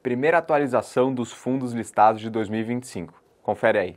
primeira atualização dos fundos listados de 2025. Confere aí.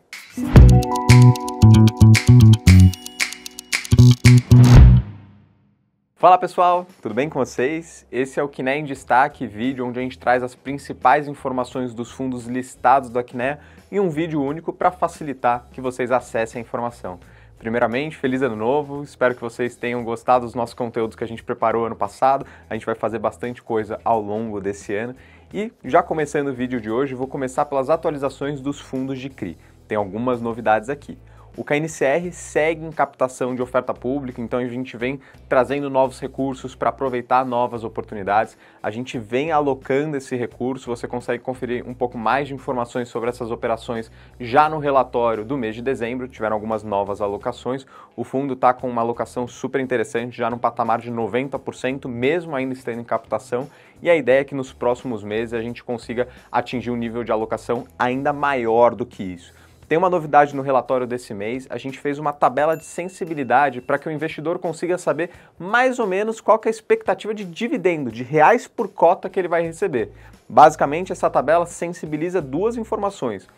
Fala pessoal, tudo bem com vocês? Esse é o Kinea em Destaque, vídeo onde a gente traz as principais informações dos fundos listados do Kinea em um vídeo único para facilitar que vocês acessem a informação. Primeiramente, feliz ano novo, espero que vocês tenham gostado dos nossos conteúdos que a gente preparou ano passado, a gente vai fazer bastante coisa ao longo desse ano. E já começando o vídeo de hoje, vou começar pelas atualizações dos fundos de CRI. Tem algumas novidades aqui. O KNCR segue em captação de oferta pública, então a gente vem trazendo novos recursos para aproveitar novas oportunidades. A gente vem alocando esse recurso, você consegue conferir um pouco mais de informações sobre essas operações já no relatório do mês de dezembro, tiveram algumas novas alocações. O fundo está com uma alocação super interessante, já no patamar de 90%, mesmo ainda estando em captação, e a ideia é que nos próximos meses a gente consiga atingir um nível de alocação ainda maior do que isso. Tem uma novidade no relatório desse mês, a gente fez uma tabela de sensibilidade para que o investidor consiga saber mais ou menos qual que é a expectativa de dividendo, de reais por cota que ele vai receber. Basicamente, essa tabela sensibiliza duas informações.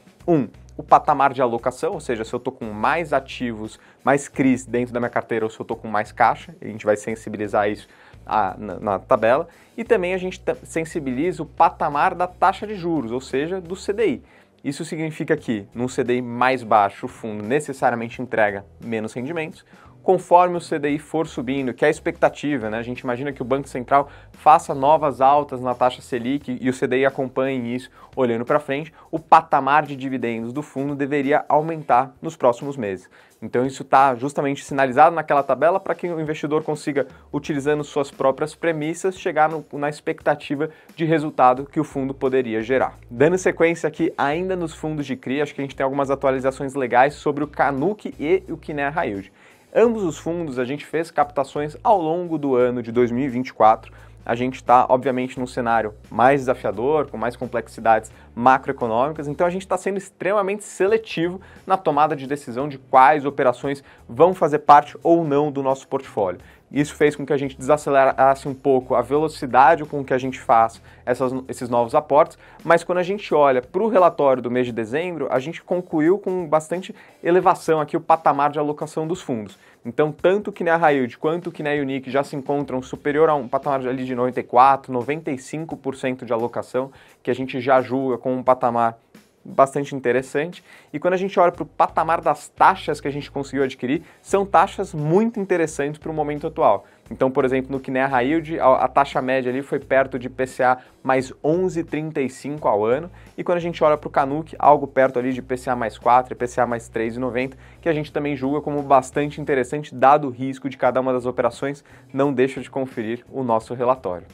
O patamar de alocação, ou seja, se eu estou com mais ativos, mais CRIs dentro da minha carteira ou se eu estou com mais caixa, a gente vai sensibilizar isso na tabela. E também a gente sensibiliza o patamar da taxa de juros, ou seja, do CDI. Isso significa que, num CDI mais baixo, o fundo necessariamente entrega menos rendimentos. Conforme o CDI for subindo, que é a expectativa, né? A gente imagina que o Banco Central faça novas altas na taxa Selic e o CDI acompanhe isso olhando para frente, o patamar de dividendos do fundo deveria aumentar nos próximos meses. Então isso está justamente sinalizado naquela tabela para que o investidor consiga, utilizando suas próprias premissas, chegar na expectativa de resultado que o fundo poderia gerar. Dando sequência aqui ainda nos fundos de CRI, acho que a gente tem algumas atualizações legais sobre o Canuc e o Kinea High Yield. Ambos os fundos a gente fez captações ao longo do ano de 2024. A gente está, obviamente, num cenário mais desafiador, com mais complexidades macroeconômicas, então a gente está sendo extremamente seletivo na tomada de decisão de quais operações vão fazer parte ou não do nosso portfólio. Isso fez com que a gente desacelerasse um pouco a velocidade com que a gente faz esses novos aportes, mas quando a gente olha para o relatório do mês de dezembro, a gente concluiu com bastante elevação aqui o patamar de alocação dos fundos. Então, tanto o Kinea High Yield quanto o Kinea Unique já se encontram superior a um patamar ali de 94%, 95% de alocação, que a gente já julga com um patamar bastante interessante. E quando a gente olha para o patamar das taxas que a gente conseguiu adquirir, são taxas muito interessantes para o momento atual. Então, por exemplo, no Kinea High Yield, a taxa média ali foi perto de IPCA mais 11,35 ao ano. E quando a gente olha para o Canuc, algo perto ali de IPCA mais 4, IPCA mais 3,90, que a gente também julga como bastante interessante, dado o risco de cada uma das operações. Não deixa de conferir o nosso relatório.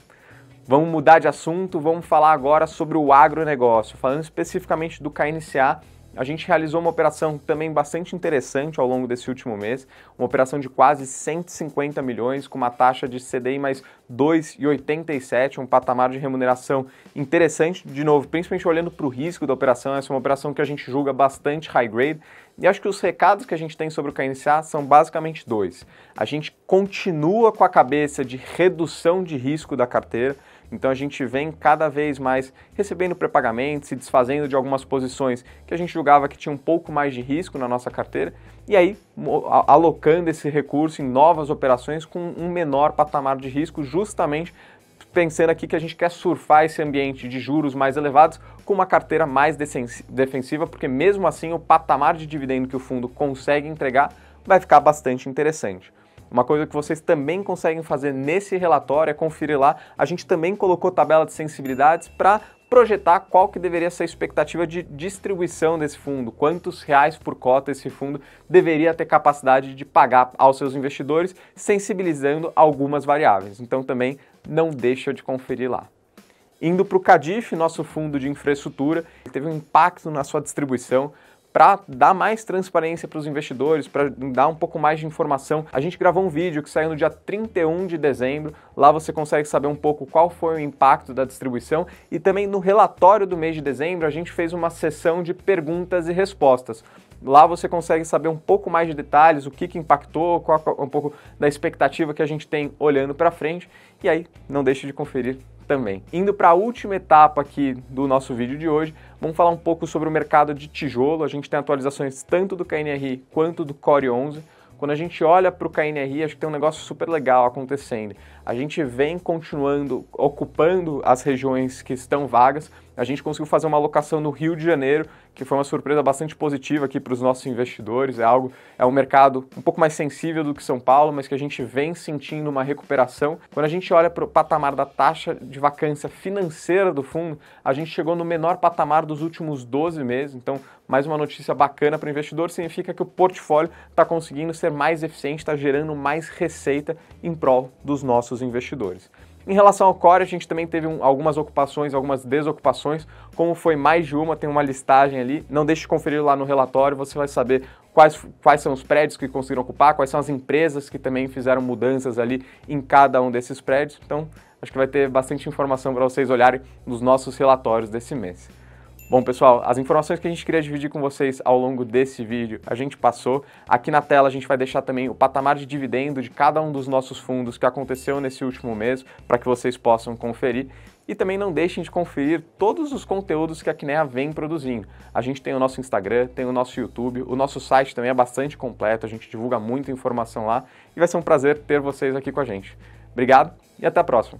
Vamos mudar de assunto, vamos falar agora sobre o agronegócio. Falando especificamente do KNCA, a gente realizou uma operação também bastante interessante ao longo desse último mês, uma operação de quase 150 milhões, com uma taxa de CDI mais 2,87, um patamar de remuneração interessante, de novo, principalmente olhando para o risco da operação. Essa é uma operação que a gente julga bastante high grade, e acho que os recados que a gente tem sobre o KNCA são basicamente dois. A gente continua com a cabeça de redução de risco da carteira, então a gente vem cada vez mais recebendo pré-pagamento, se desfazendo de algumas posições que a gente julgava que tinha um pouco mais de risco na nossa carteira, e aí alocando esse recurso em novas operações com um menor patamar de risco, justamente pensando aqui que a gente quer surfar esse ambiente de juros mais elevados com uma carteira mais defensiva, porque mesmo assim o patamar de dividendo que o fundo consegue entregar vai ficar bastante interessante. Uma coisa que vocês também conseguem fazer nesse relatório é conferir lá, a gente também colocou tabela de sensibilidades para projetar qual que deveria ser a expectativa de distribuição desse fundo, quantos reais por cota esse fundo deveria ter capacidade de pagar aos seus investidores, sensibilizando algumas variáveis. Então também não deixa de conferir lá. Indo para o CADIF, nosso fundo de infraestrutura, teve um impacto na sua distribuição. Para dar mais transparência para os investidores, para dar um pouco mais de informação. A gente gravou um vídeo que saiu no dia 31 de dezembro, lá você consegue saber um pouco qual foi o impacto da distribuição, e também no relatório do mês de dezembro a gente fez uma sessão de perguntas e respostas. Lá você consegue saber um pouco mais de detalhes, o que impactou, qual um pouco da expectativa que a gente tem olhando para frente, e aí não deixe de conferir também. Indo para a última etapa aqui do nosso vídeo de hoje, vamos falar um pouco sobre o mercado de tijolo. A gente tem atualizações tanto do KNRI quanto do Core 11. Quando a gente olha para o KNRI, acho que tem um negócio super legal acontecendo. A gente vem continuando, ocupando as regiões que estão vagas. A gente conseguiu fazer uma alocação no Rio de Janeiro, que foi uma surpresa bastante positiva aqui para os nossos investidores. É um mercado um pouco mais sensível do que São Paulo, mas que a gente vem sentindo uma recuperação. Quando a gente olha para o patamar da taxa de vacância financeira do fundo, a gente chegou no menor patamar dos últimos 12 meses. Então, mais uma notícia bacana para o investidor, significa que o portfólio está conseguindo ser mais eficiente, está gerando mais receita em prol dos nossos investidores. Em relação ao Core, a gente também teve algumas ocupações, algumas desocupações, como foi mais de uma, tem uma listagem ali, não deixe de conferir lá no relatório, você vai saber quais são os prédios que conseguiram ocupar, quais são as empresas que também fizeram mudanças ali em cada um desses prédios, então acho que vai ter bastante informação para vocês olharem nos nossos relatórios desse mês. Bom, pessoal, as informações que a gente queria dividir com vocês ao longo desse vídeo, a gente passou. Aqui na tela a gente vai deixar também o patamar de dividendo de cada um dos nossos fundos que aconteceu nesse último mês, para que vocês possam conferir. E também não deixem de conferir todos os conteúdos que a Kinea vem produzindo. A gente tem o nosso Instagram, tem o nosso YouTube, o nosso site também é bastante completo, a gente divulga muita informação lá e vai ser um prazer ter vocês aqui com a gente. Obrigado e até a próxima!